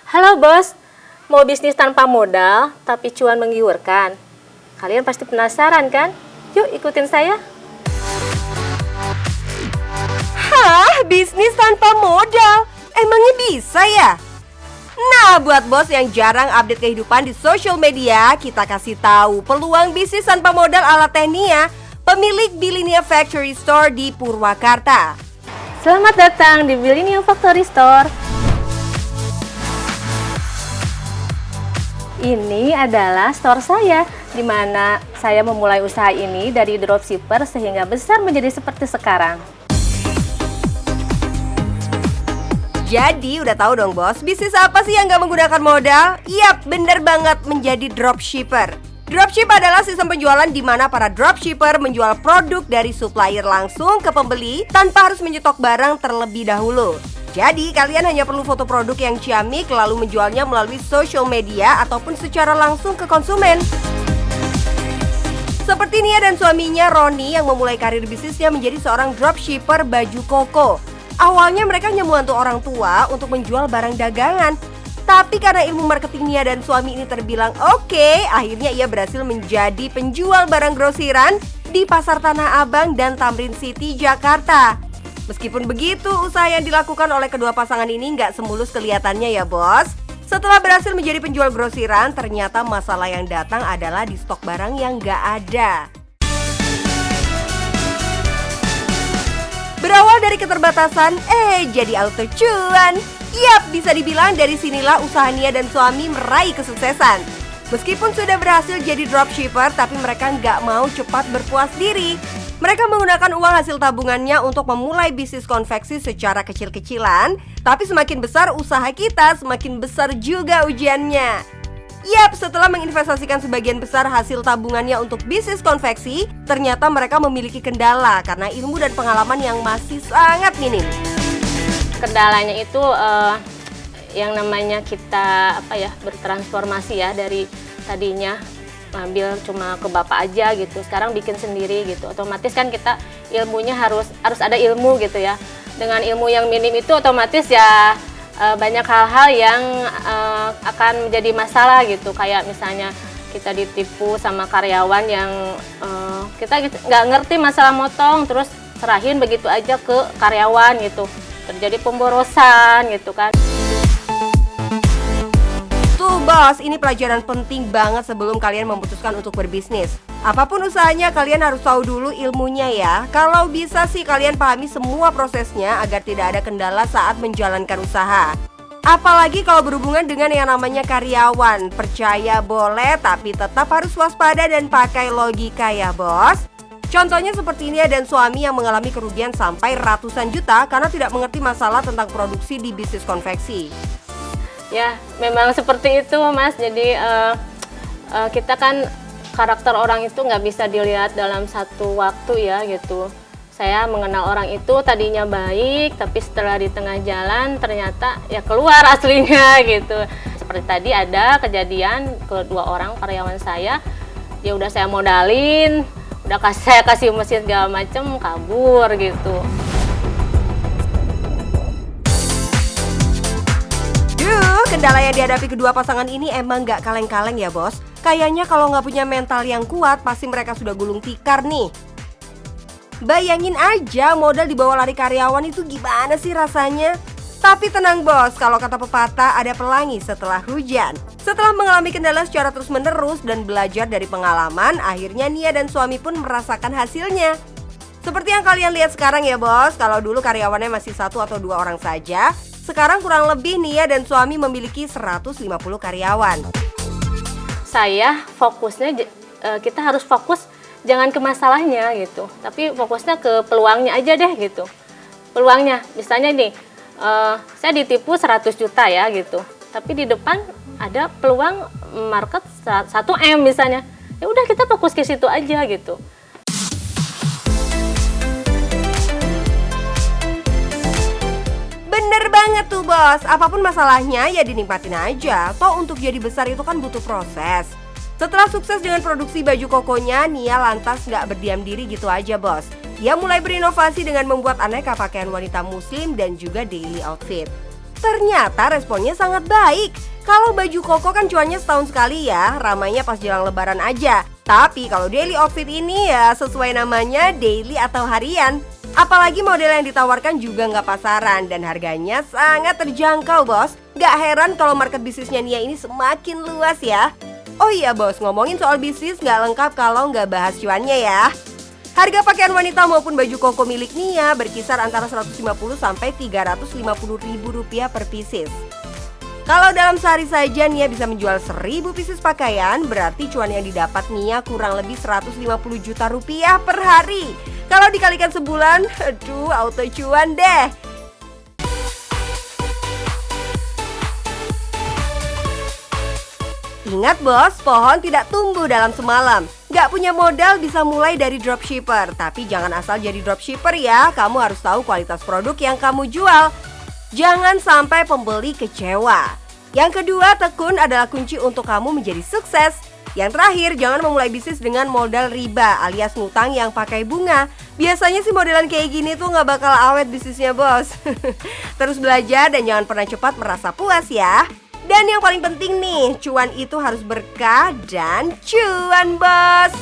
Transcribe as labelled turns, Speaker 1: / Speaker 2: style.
Speaker 1: Halo bos, mau bisnis tanpa modal tapi cuan menggiurkan. Kalian pasti penasaran kan? Yuk ikutin saya.
Speaker 2: Hah? Bisnis tanpa modal? Emangnya bisa ya? Nah, buat bos yang jarang update kehidupan di social media, kita kasih tahu peluang bisnis tanpa modal ala Teh Nia, pemilik Bilinia Factory Store di Purwakarta.
Speaker 1: Selamat datang di Bilinia Factory Store. Ini adalah store saya, di mana saya memulai usaha ini dari dropshipper sehingga besar menjadi seperti sekarang.
Speaker 2: Jadi udah tahu dong bos, bisnis apa sih yang nggak menggunakan modal? Yap, bener banget, menjadi dropshipper. Dropship adalah sistem penjualan di mana para dropshipper menjual produk dari supplier langsung ke pembeli tanpa harus menyetok barang terlebih dahulu. Jadi kalian hanya perlu foto produk yang ciamik lalu menjualnya melalui social media ataupun secara langsung ke konsumen. Seperti Nia dan suaminya Roni yang memulai karir bisnisnya menjadi seorang dropshipper baju koko. Awalnya mereka hanya membantu orang tua untuk menjual barang dagangan. Tapi karena ilmu marketing Nia dan suami ini terbilang oke, akhirnya ia berhasil menjadi penjual barang grosiran di Pasar Tanah Abang dan Tamrin City, Jakarta. Meskipun begitu, usaha yang dilakukan oleh kedua pasangan ini nggak semulus kelihatannya ya bos. Setelah berhasil menjadi penjual grosiran, ternyata masalah yang datang adalah di stok barang yang nggak ada. Berawal dari keterbatasan, jadi auto cuan. Yap, bisa dibilang dari sinilah usaha Nia dan suami meraih kesuksesan. Meskipun sudah berhasil jadi dropshipper, tapi mereka nggak mau cepat berpuas diri. Mereka menggunakan uang hasil tabungannya untuk memulai bisnis konveksi secara kecil-kecilan. Tapi semakin besar usaha kita, semakin besar juga ujiannya. Yap, setelah menginvestasikan sebagian besar hasil tabungannya untuk bisnis konveksi, ternyata mereka memiliki kendala karena ilmu dan pengalaman yang masih sangat minim.
Speaker 1: Kendalanya itu yang namanya kita bertransformasi ya, dari tadinya ngambil cuma ke bapak aja gitu, sekarang bikin sendiri gitu. Otomatis kan kita ilmunya harus ada ilmu gitu ya. Dengan ilmu yang minim itu otomatis ya banyak hal-hal yang akan menjadi masalah gitu. Kayak misalnya kita ditipu sama karyawan yang kita nggak ngerti masalah motong, terus serahin begitu aja ke karyawan gitu. Terjadi pemborosan gitu kan.
Speaker 2: Tuh bos, ini pelajaran penting banget sebelum kalian memutuskan untuk berbisnis. Apapun usahanya, kalian harus tahu dulu ilmunya ya. Kalau bisa sih kalian pahami semua prosesnya agar tidak ada kendala saat menjalankan usaha. Apalagi kalau berhubungan dengan yang namanya karyawan. Percaya boleh, tapi tetap harus waspada dan pakai logika ya bos. Contohnya seperti Nia dan suami yang mengalami kerugian sampai ratusan juta karena tidak mengerti masalah tentang produksi di bisnis konveksi.
Speaker 1: Ya, memang seperti itu Mas. Jadi kita kan karakter orang itu nggak bisa dilihat dalam satu waktu ya gitu. Saya mengenal orang itu tadinya baik, tapi setelah di tengah jalan ternyata ya keluar aslinya gitu. Seperti tadi ada kejadian kedua orang karyawan saya, ya udah saya modalin, saya kasih mesin segala macem, kabur gitu.
Speaker 2: Kendala yang dihadapi kedua pasangan ini emang gak kaleng-kaleng ya bos. Kayaknya kalau gak punya mental yang kuat, pasti mereka sudah gulung tikar nih. Bayangin aja modal dibawa lari karyawan itu gimana sih rasanya? Tapi tenang bos, kalau kata pepatah ada pelangi setelah hujan. Setelah mengalami kendala secara terus-menerus dan belajar dari pengalaman, akhirnya Nia dan suami pun merasakan hasilnya. Seperti yang kalian lihat sekarang ya bos, kalau dulu karyawannya masih 1 atau 2 orang saja, sekarang kurang lebih Nia dan suami memiliki 150 karyawan.
Speaker 1: Saya fokusnya, kita harus fokus jangan ke masalahnya gitu, tapi fokusnya ke peluangnya aja deh gitu. Peluangnya, misalnya nih, saya ditipu 100 juta ya gitu, tapi di depan ada peluang market 1M misalnya. Ya udah kita fokus ke situ aja gitu.
Speaker 2: Bener banget tuh bos, apapun masalahnya ya dinikmatin aja. Toh untuk jadi besar itu kan butuh proses. Setelah sukses dengan produksi baju kokonya, Nia lantas gak berdiam diri gitu aja bos. Dia mulai berinovasi dengan membuat aneka pakaian wanita muslim dan juga daily outfit. Ternyata responnya sangat baik. Kalau baju koko kan cuannya setahun sekali ya, ramainya pas jelang lebaran aja. Tapi kalau daily outfit ini ya sesuai namanya daily atau harian. Apalagi model yang ditawarkan juga nggak pasaran dan harganya sangat terjangkau bos. Nggak heran kalau market bisnisnya Nia ini semakin luas ya. Oh iya bos, ngomongin soal bisnis nggak lengkap kalau nggak bahas cuannya ya. Harga pakaian wanita maupun baju koko milik Nia berkisar antara 150 sampai 350 ribu rupiah per pieces. Kalau dalam sehari saja Nia bisa menjual 1000 pieces pakaian, berarti cuan yang didapat Nia kurang lebih 150 juta rupiah per hari. Kalau dikalikan sebulan, aduh auto cuan deh. Ingat bos, pohon tidak tumbuh dalam semalam. Gak punya modal bisa mulai dari dropshipper. Tapi jangan asal jadi dropshipper ya, kamu harus tahu kualitas produk yang kamu jual. Jangan sampai pembeli kecewa. Yang kedua, tekun adalah kunci untuk kamu menjadi sukses. Yang terakhir, jangan memulai bisnis dengan modal riba alias ngutang yang pakai bunga. Biasanya sih modelan kayak gini tuh gak bakal awet bisnisnya bos. Terus belajar dan jangan pernah cepat merasa puas ya. Dan yang paling penting nih, cuan itu harus berkah dan cuan bos.